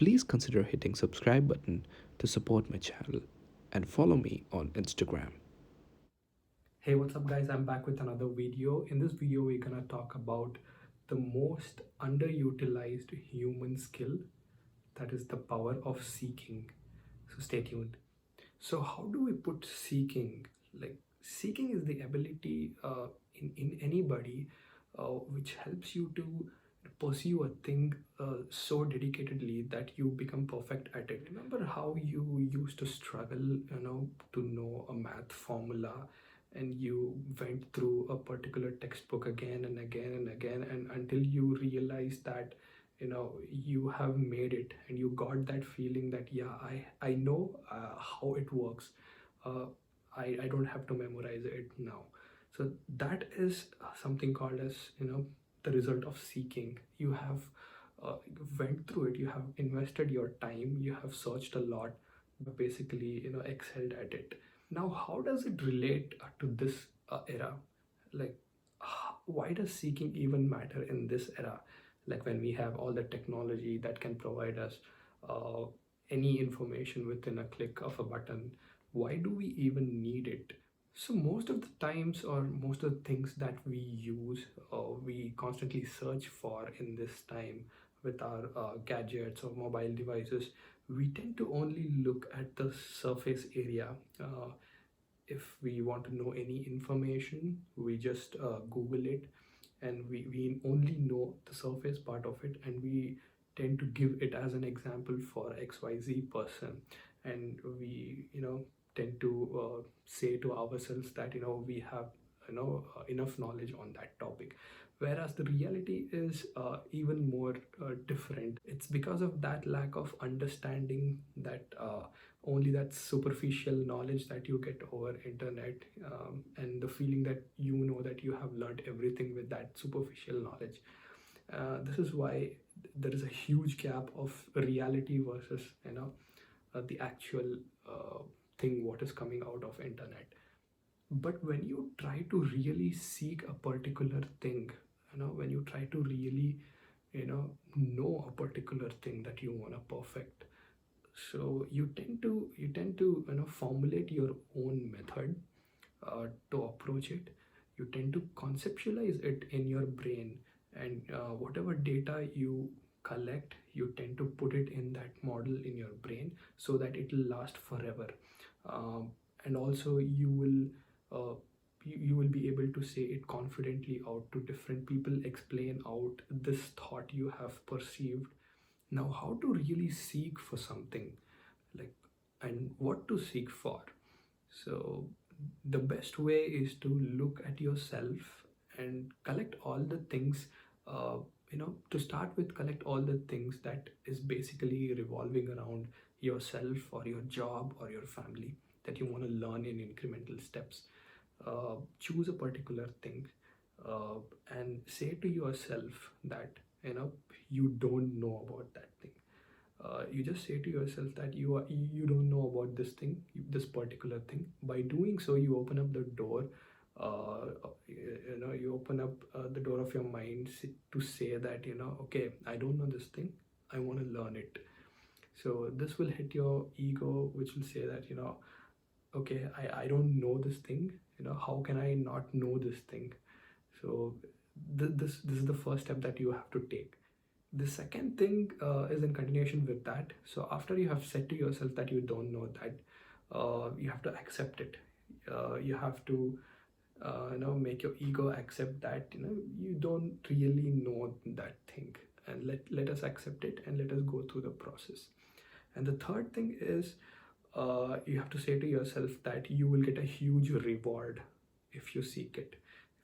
please consider hitting subscribe button to support my channel and follow me on Instagram. Hey, what's up guys? I'm back with another video. In this video, we're gonna talk about the most underutilized human skill, that is the power of seeking. So stay tuned. So how do we put seeking? Like seeking is the ability in anybody which helps you to pursue a thing so dedicatedly that you become perfect at it. Remember how you used to struggle, to know a math formula, and you went through a particular textbook again and again and again, and until you realize that you have made it, and you got that feeling that yeah, I know how it works. uh, I don't have to memorize it now. So that is something called as the result of seeking. You have went through it, you have invested your time, you have searched a lot, basically excelled at it. Now how does it relate to this era? Like why does seeking even matter in this era, like when we have all the technology that can provide us uh, any information within a click of a button? Why do we even need it? So most of the times, or most of the things that we use, we constantly search for in this time with our gadgets or mobile devices, we tend to only look at the surface area. If we want to know any information, we just Google it, and we only know the surface part of it, and we tend to give it as an example for XYZ person, and we tend to say to ourselves that we have enough knowledge on that topic, whereas the reality is even more different. It's because of that lack of understanding, that only that superficial knowledge that you get over internet, and the feeling that that you have learned everything with that superficial knowledge. This is why there is a huge gap of reality versus the actual thing what is coming out of internet. But when you try to really seek a particular thing, when you try to really know a particular thing that you want to perfect, so you tend to formulate your own method to approach it. You tend to conceptualize it in your brain, and whatever data you collect, you tend to put it in that model in your brain so that it will last forever. And also you will you will be able to say it confidently out to different people, explain out this thought you have perceived. Now how to really seek for something, like, and what to seek for? So the best way is to look at yourself and collect all the things, to start with, collect all the things that is basically revolving around yourself or your job or your family that you want to learn in incremental steps. Choose a particular thing, uh, and say to yourself that you don't know about that thing. You just say to yourself that you don't know about this thing, this particular thing. By doing so, you open up the door, you open up the door of your mind to say that okay, I don't know this thing, I want to learn it. So this will hit your ego, which will say that okay, I don't know this thing, how can I not know this thing? So this is the first step that you have to take. The second thing is in continuation with that. So after you have said to yourself that you don't know that, you have to accept it. You have to make your ego accept that you don't really know that thing, and let us accept it and let us go through the process. And the third thing is, you have to say to yourself that you will get a huge reward if you seek it.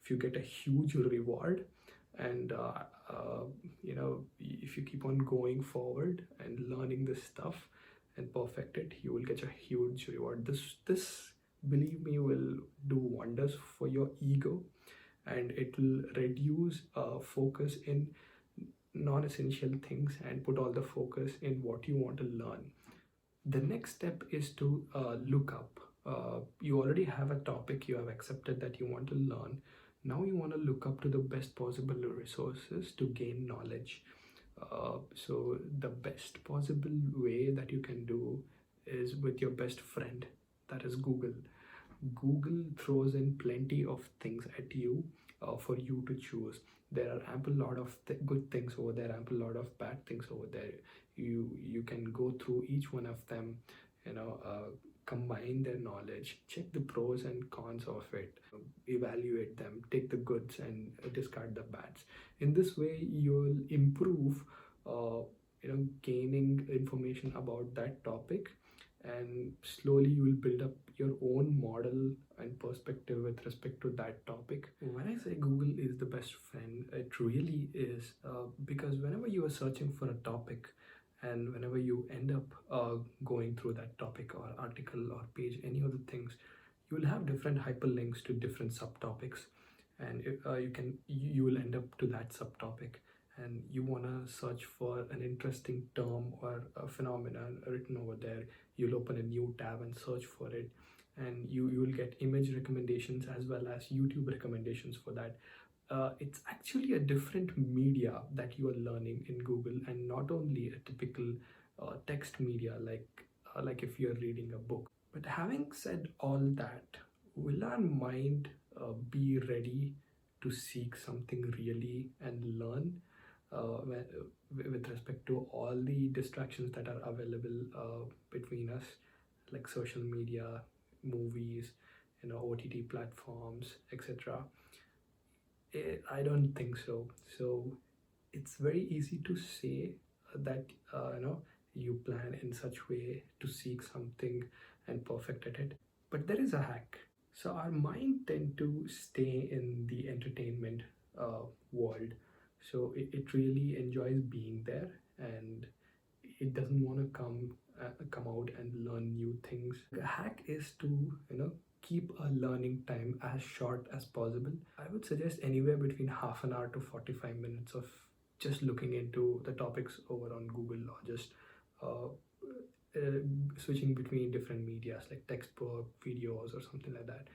If you get a huge reward, and if you keep on going forward and learning this stuff and perfect it, you will get a huge reward. This, believe me, will do wonders for your ego, and it will reduce focus in non-essential things and put all the focus in what you want to learn. The next step is to look up. You already have a topic, you have accepted that you want to learn. Now you want to look up to the best possible resources to gain knowledge. So the best possible way that you can do is with your best friend, that is Google. Google throws in plenty of things at you for you to choose. There are ample lot of good things over there, ample lot of bad things over there. You can go through each one of them, combine their knowledge, check the pros and cons of it, evaluate them, take the goods and discard the bads. In this way, you'll improve, gaining information about that topic, and slowly you will build up your own model and perspective with respect to that topic. When I say Google is the best friend, it really is, because whenever you are searching for a topic, and whenever you end up going through that topic or article or page, any of the things, you will have different hyperlinks to different subtopics, and you will end up to that subtopic, and you want to search for an interesting term or a phenomenon written over there. You'll open a new tab and search for it, and you will get image recommendations as well as YouTube recommendations for that. It's actually a different media that you are learning in Google, and not only a typical text media like if you're reading a book. But having said all that, will our mind be ready to seek something really and learn, with respect to all the distractions that are available between us, like social media, movies, OTT platforms, etc.? I don't think so. So it's very easy to say that you plan in such way to seek something and perfect at it, but there is a hack. So our mind tend to stay in the entertainment world, so it really enjoys being there, and it doesn't want to come out and learn new things. The hack is to keep a learning time as short as possible. I would suggest anywhere between half an hour to 45 minutes of just looking into the topics over on Google, or just uh, switching between different medias like textbook, videos, or something like that.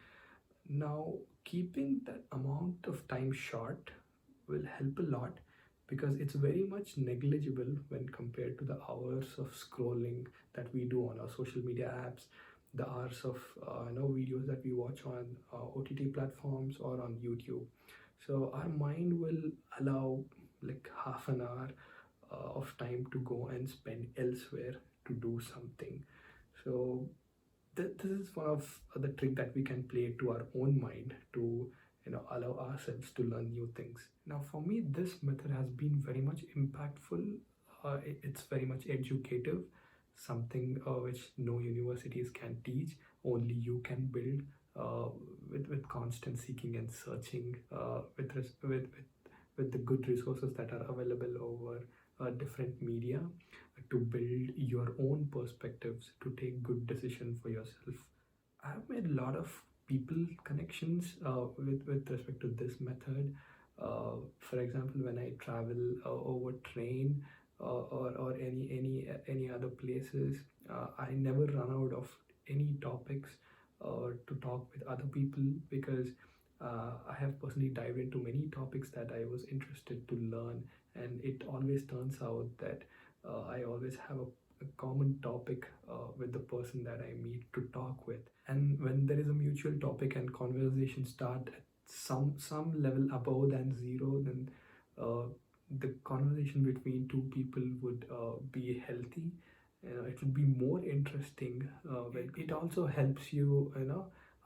Now, keeping that amount of time short will help a lot, because it's very much negligible when compared to the hours of scrolling that we do on our social media apps, the hours of videos that we watch on OTT platforms or on YouTube. So our mind will allow like half an hour of time to go and spend elsewhere to do something. So this is one of the trick that we can play to our own mind to allow ourselves to learn new things. Now for me, this method has been very much impactful. It's very much educative, something which no universities can teach, only you can build with constant seeking and searching, with the good resources that are available over different media, to build your own perspectives, to take good decision for yourself. I've made a lot of people connections with respect to this method. For example, when I travel over train, or any other places, I never run out of any topics to talk with other people, because I have personally dived into many topics that I was interested to learn, and it always turns out that I always have a common topic with the person that I meet to talk with. And when there is a mutual topic and conversation start at some level above than zero, then uh, the conversation between two people would be healthy. It would be more interesting. It also helps you,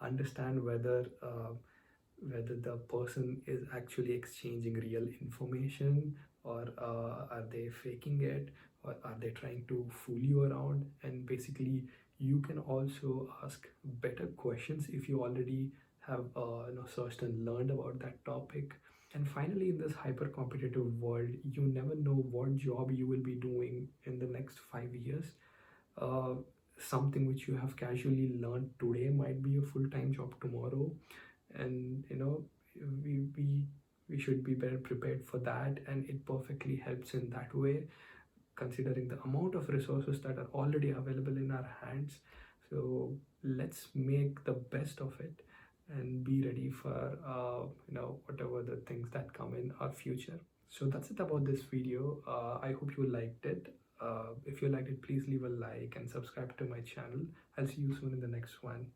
understand whether the person is actually exchanging real information, or are they faking it, or are they trying to fool you around. And basically you can also ask better questions if you already have searched and learned about that topic. And finally, in this hyper competitive world, you never know what job you will be doing in the next 5 years. uh, Something which you have casually learned today might be a full-time job tomorrow, and we should be better prepared for that, and it perfectly helps in that way, considering the amount of resources that are already available in our hands. So let's make the best of it and be ready for whatever the things that come in our future. So that's it about this video. I hope you liked it. If you liked it, please leave a like and subscribe to my channel. I'll see you soon in the next one.